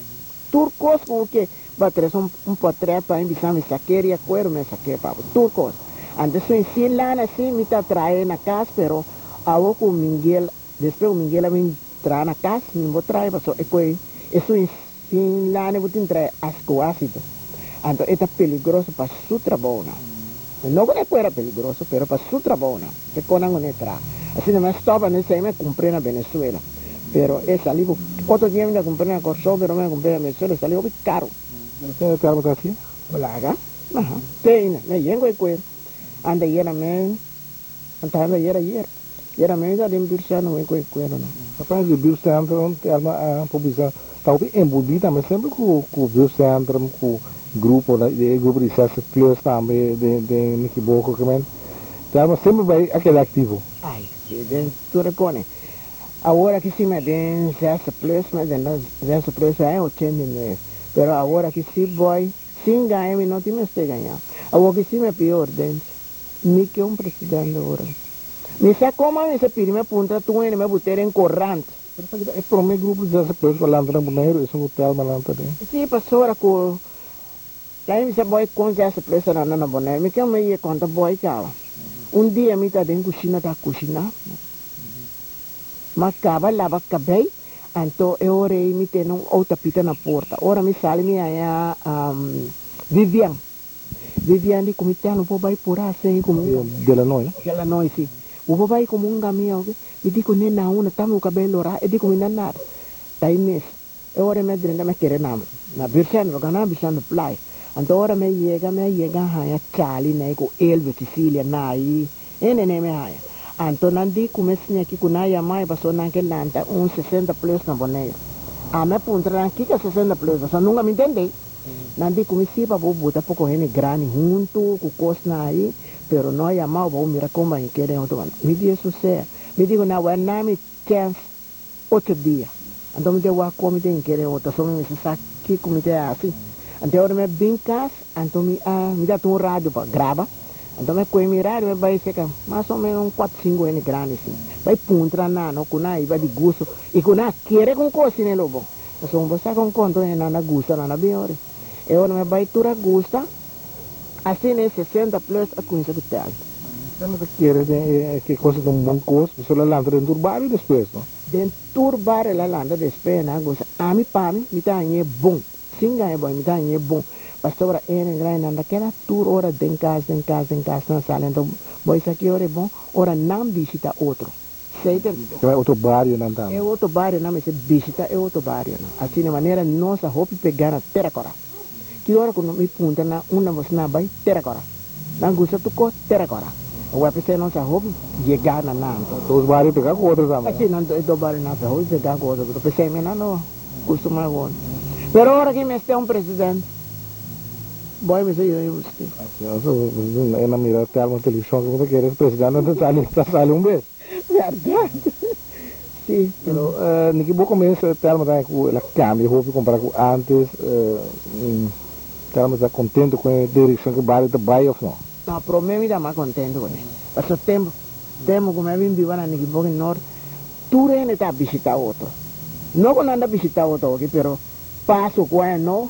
Turcos com que bater um portrait para embissar me saqueria cuero me saquei para turcos Antes soy sin lana, sí, me está trae na casa, pero ahora con Miguel, después con Miguel me trae na casa, me voy a traer, pasó, eso es sin lana, voy a traer asco ácido. Entonces, es peligroso para su trabajo. No que fuera peligroso, pero para su trabajo, que con algo ne trae. Así no me estaba, no sé, me compré en Venezuela. Pero es salido, otro día me compré en Corsó, pero me compré en Venezuela, salió muy caro.
¿Usted te algo así?
Hola, acá. Ajá. Teina, me llego y cuero. Anda yera me, anda yera ayer. Yera me da dem birsano me cuero no.
Rapaz, o biocentro tem uma publicidade, talvez embutida, mas sempre com o biocentro, com o grupo, de grupo de sexo plus também, de Nikiboco, que men, tem sempre vai aquele ativo.
Ai, se den tu recone. Agora que se me den sexo plus, me den sexo plus é 89. Pero agora que se boy, sem ganhar, me não tem mais que ganhar. Agora que se me pior dentro. Ni que un presidente ahora. Me sa como me se pide me punta tu en me buter en corrante.
É para o meu grupo de essa coisa, falando no Boneiro, isso é um hotel, malanta de.
Sim, passou a com. Daí me sa boy com essa pressa na boneiro, me que me ia conta boy cava. Dia me tá dentro cozinha. Mas cava lava cabei, então eu orei me tem outra pita na porta. Ora me sale me aí Vivian di comité non può vai pura assim como
Della noi?
della noi sì. O può vai come un gamio che mi dico ne na una tamu cabello ra e dico mi nannar. Dai mes. E ora me drenda me kere nam. Na birsan ro kana bisan play. Anto ora me yega ha ya chali ne ko Elbe Sicilia nai. Ene ne me ha. Anto nandi come snya ki kunaya mai paso nan che lanta un 60 plus na boneiro. A me puntra ki ka 60 plus, so nunca me entendei. Nanti komisi pa bubuta po kohene grani junto kukos na aí, pero nós amau vou mira como aí querem outro ano. Me diz isso sé. Me digo na wa nami chance 8 dias. Então me deu a comida em querer outra, só me sa que comida é assim. Então eu me bem cas, então me dá um rádio para grava. Então me coi mi rádio me vai secar mais ou menos 4 5 ene grani assim. Vai puntra na no kuna iba di gusto e kuna querer com coisa ne lobo. Mas um você com conto na gusta na bem hora. Eu não me vai tura gusta, assim é 60 plus a coisa do teatro.
Então você quer que coisa de bom custo, você lá dentro do bar e depois, não?
Dentro do bar ela landa depois na gusta. A mi pami, me tá aí bom. Singa é bom, me tá aí bom. Pastora era grande anda aquela tour ora em casa na sala. Então, boy isso aqui ora é bom, ora não visita outro.
É outro bairro não tá.
É outro bairro, não me se visita é outro bairro. Assim de maneira nossa roupa pegar na terra cora. Que hora quando me punta na uma você na vai terra na gusta tu co terra o a pessoa não sabe chegar na
Dos bairros pegar com outros também.
assim não do bairro na sabe pegar com outro pessoa me não costuma bom pero hora que me está um presidente boy me sei eu
é na mira até uma televisão que você quer o presidente não sale um vez.
Verdade. Sim.
Pero niki bo começa até uma da com ela cambia roupa comparar com antes estamos contente com a direção que o bairro vai ou não?
Não, para mim me dá mais contente com ele. Passou tempo como eu vim viver na Nikiboc Norte, tudo ele está a visitar outro. Não quando anda a visitar outro aqui, pero passo com ele não.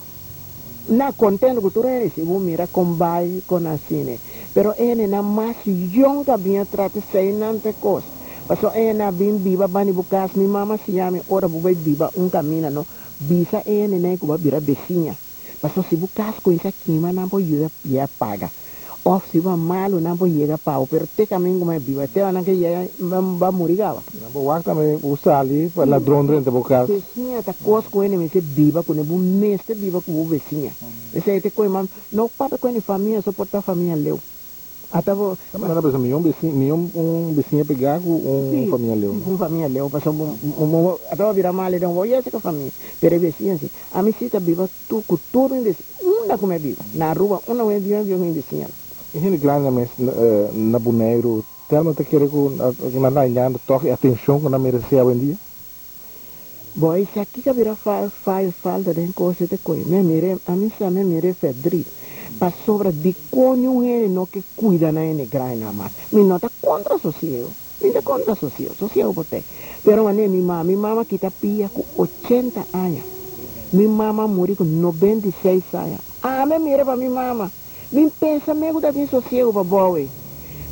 Não contente com tudo ele, se vou mirar com bairro, com assim. Pero ele na mais jonga vinha tratar sem nada coisa. Passou ele na bem viva, bani bukas, minha mama se chama, ora vai viva caminho não. Bisa ele né que vai virar vizinha. Passou se bukas com isso aqui, mas não pode ir paga. Ou se vai malo, não pode ir pau, pero te caminho como é viva, te vai não que vai morrer gava.
O ar também usa ali para ladrão dentro do bukas.
Vizinha tá coisa com ele, mas é viva com ele, bom mês é viva com o vizinha. Esse aí te coi mam, não para com ele família, só porta família leu. Até vou.
Mas na pessoa um vizinho pegar com família leu.
Com família leu, passou até vou virar mal, então vou ir essa família. Pero vizinha assim, a minha cita viva tu com tudo em vizinha, uma como é viva, na rua, uma é viva em vizinha.
E ele grande mas na Boneiro, telma te querer com na ganhando toque atenção com na merece a dia.
Bom, isso aqui que vira falta de coisa de coisa. A mim só me mire fedril. Para sobra de conho ele não que cuida na ele grande na mais. Me nota contra sossego. Me nota contra sossego bote. Pero mané mi mama que tá pia com 80 anos. Mi mama morreu com 96 anos. Ah, me mire para mi mama. Me pensa me gusta de sossego para boa.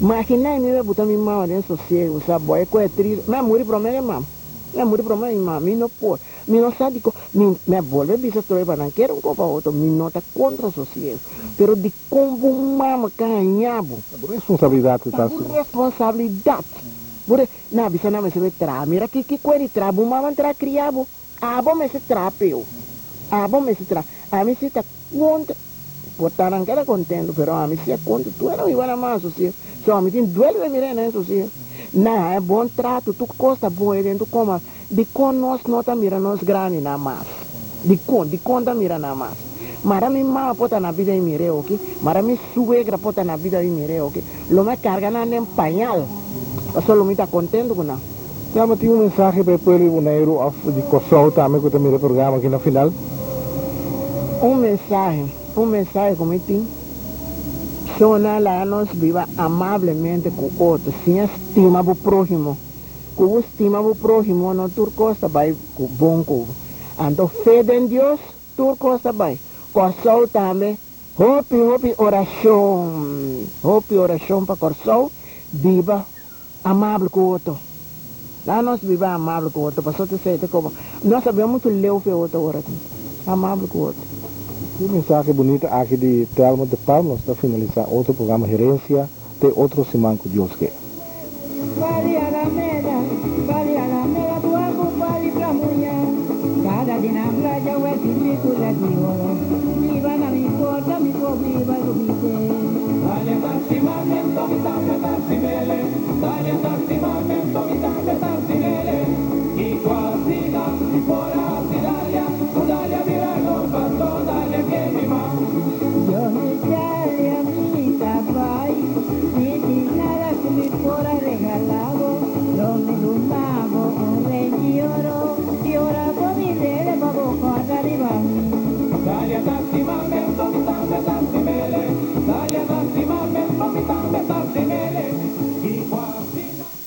Imagina me vai botar minha mão dentro do sossego, sabe? Boy, é triste. Me muri para mim, mam. Me muri para mim, mam. Me não pode. Me não sabe que me volve bisa troy para não quero um copa outro. Me nota contra o sossego. Pero de como mama canhabo.
Responsabilidade tá
Responsabilidade. Bore, na bisa na me se tra. Mira que coisa tra, bu mama tra criabo. Abo me se trapeu. Abo me se tra. A mim se tá contra. Botar não quero contento, pero a mim se é contra. Tu não iba na mão sossego. Só a mim tem duelo de mirar né sossego. Não, é bom trato, tu costa bom dentro como de com nós nota mira nós grande na mas. De conta mira na mas. Mara mi mama pota na vida e mire ok. Mara mi suegra pota na vida e mire ok. Lo me carga na nem pañal. Só lo me tá contento com não.
Ja, maar tinha mensagem para o povo boneiro of de Kosovo também que também o programa aqui na final.
Um mensagem como tem. Sona lá nós viva amavelmente com o outro, sem estima o próximo. Com estima o próximo, não tu costa vai com bom com. Então fé em Deus, tu costa vai. Kosovo também, hope oração para Kosovo, viva amável com o outro. Lá nós viva amável com o outro, passou a ser como nós sabemos muito leu o outro agora, amável com o outro.
Que mensagem bonita aqui de Telmo de Palmas para finalizar outro programa Gerência de outro semana que Deus quer.
Vale Alameda, tu amo vale pra mulher. Cada dia na praia eu é tipo de ouro. Viva na minha porta, me viva do bite. Dale taximamento, mi taximele. Dale taximamento, mi